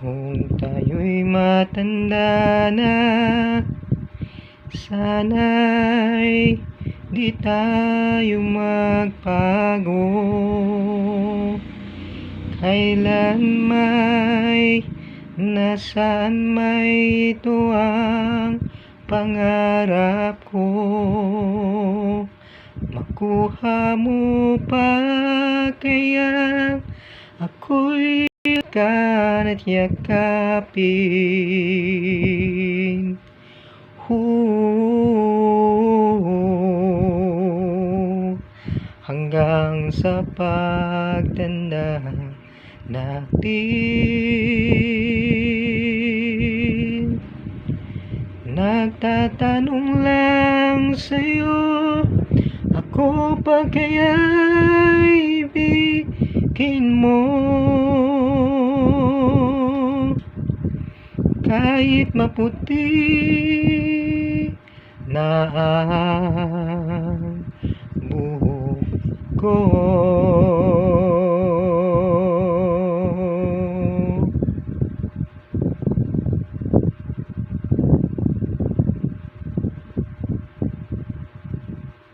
Kung tayo'y matanda na, sana'y di tayo magpago. Kailan may nasaan may ito ang pangarap ko. Makuha mo pa kaya ako'y yakkan at yakapin. Hanggang sa pagtanda natin. Nagtatanong lang sa'yo, ako pa kaya'y ibigin mo? Kahit maputi na ang buhok ko.